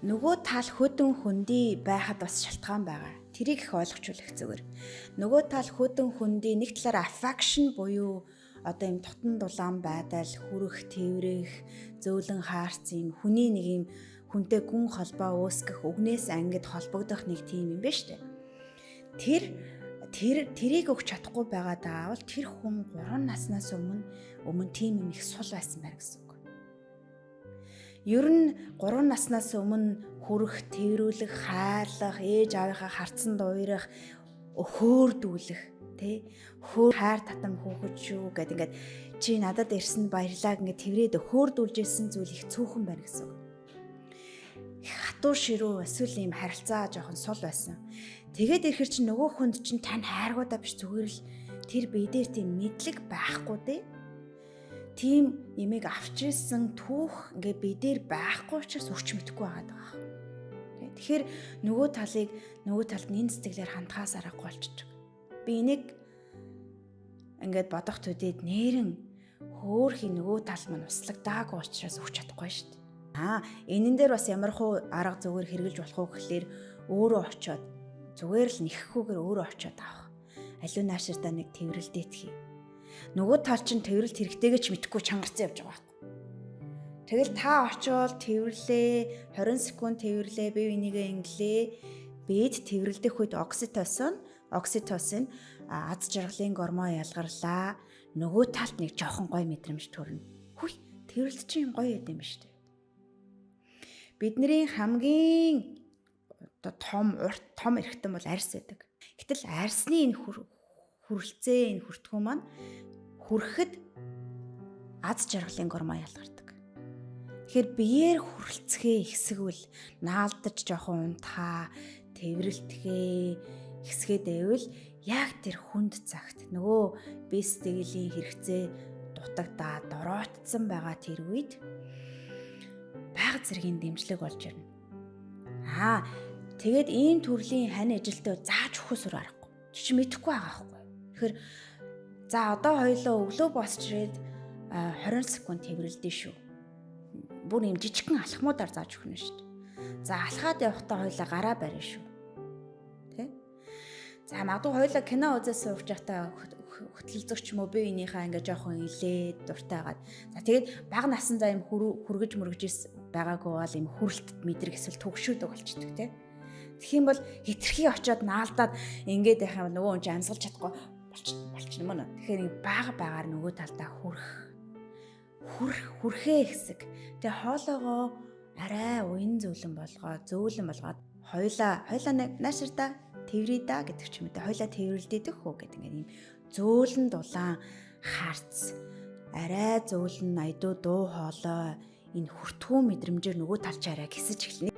Нөгөө тал хөдөн хөндий байхад бас шалтгаан байгаа. Тэрийг их ойлгочулах зүгээр. Нөгөө тал хөдөн хөндий нэг талаараа affection буюу одоо юм дотн дулаан байдал, хүрэх, тэврэх, зөөлөн хаарц юм хүний нэг юм хүнтэй гүн холбоо үүсгэх, үгнээс ангид холбогдох нэг тийм юм байна шүү дээ. Тэрийг өгч чадахгүй байгаа даавал тэр хүн 3 наснаас өмнө тийм юм их сул байсан байх гэсэн үг. Ер нь 3 наснаас өмнө хүрэх, тэврүүлэх, хайрлах, ээж аавынхаа харцсан дуурах, хөөрдүүлэх, тэ хөөр хайр татам хөөхөж шүү гэд ингээд чи надад ирсэн баярлаа ингээд тэврээд хөөрдүүлжсэн зүйл их цөөхөн байна гэсэн үг. Хатуу ширүү эсвэл ийм харилцаа жоохон сул байсан. Тэгээд ирэхэр чинь нөгөө хүнд чинь тань хайргуудаа биш зүгээр л тэр бие дээр тийм мэдлэг байхгүй дээ. Тийм имийг авч ирсэн түүх ингээ бие дээр байхгүй учраас өгч мэдэхгүй байгаад байгаа. Тэгэхээр нөгөө талд энэ сэтгэлээр хандхаас аргагүй болчих. Би энийг ингээд бодох төдийд нэрэн хөөхий нөгөө тал маань услагдаагүй учраас өгч чадахгүй шүү дээ. Энэн дээр бас ямархуу арга зүгээр хэрэгжилж болох уу гэхлээр өөрөө очиод зүгээр л нэхэхгүйгээр өөрөө очиод авах. Аливаа нааширтаа нэг тэврэлдээ тхий. Нөгөө тал чинь тэврэлт хэрэгтэйгээ ч мэдхгүй чангарцсан явж байгаа байхгүй. Тэгэл та очиод тэвэрлээ, 20 секунд тэвэрлээ, бие бинийгээ инглээ. Бид тэвэрлэх үед окситоцин аз жаргалын гормон ялгарлаа. Нөгөө талд нэг жоохон гоё мэдрэмж төрнө. Хүй, тэвэрлэлт чинь гоё юм байна шүү дээ. Бидний хамгийн том эрхтэн бол арьс байдаг. Гэтэл арьсны энэ хүрэлцээ, энэ хүртгүү маань хүрэхэд аз жаргалын гормон ялгардаг. Тэгэхээр биеэр хүрэлцгээ ихсгвэл наалдаж жоохон унтхаа, тэврэлтгээ ихсгээд байвал яг тэр хүнд цагт нөгөө бие сэтгэлийн хэрэгцээ дутагдаад дороотсон байгаа тэр үед бага зэргийн дэмжлэг болж ирнэ. Тэгээд ийм төрлийн хань ажилтай зааж өгөхөөсөр аргагүй. Чи мэдэхгүй байгаа байхгүй. Тэгэхээр за одоо хоёлоо өглөө босч ирээд 20 секунд тэврэлдээ шүү. Бүр юм жижигхэн алхмуудаар зааж өгнө шүү дээ. За алхаад явахдаа хоёлоо гараа барина шүү. Тэ? За магадгүй хоёлоо кино үзэж сууж байхдаа хөтлөлцөгч юм уу бие биенийхээ ингээ жоохон илээд дуртайгаад. За тэгээд бага насан за юм хүргэж мөргөж байгаагүй бол юм хүрэлтэд мэдрэг эсвэл төгшөөдөг болчдөг тэ. Тэгэх юм бол хитрхи очиод наалдаад ингээд байх юм нөгөө хүн чинь амсгалж чадахгүй болчихно мөн. Тэгэхээр бага багаар нөгөө талдаа хүрхээ хэсэг. Тэгээ хоолоогоо арай уян зөөлөн болгоод хоёлаа нэг нааширта тэврээ да гэдэг ч юм уу. Хоёлаа тэврэлдэх хөө гэдэг ингээд юм зөөлөн дулаан харц арай зөөлөн айдуу дуу хоолой энэ хүртгүү мэдрэмжээр нөгөө талчаараа гисэж эхэлнэ.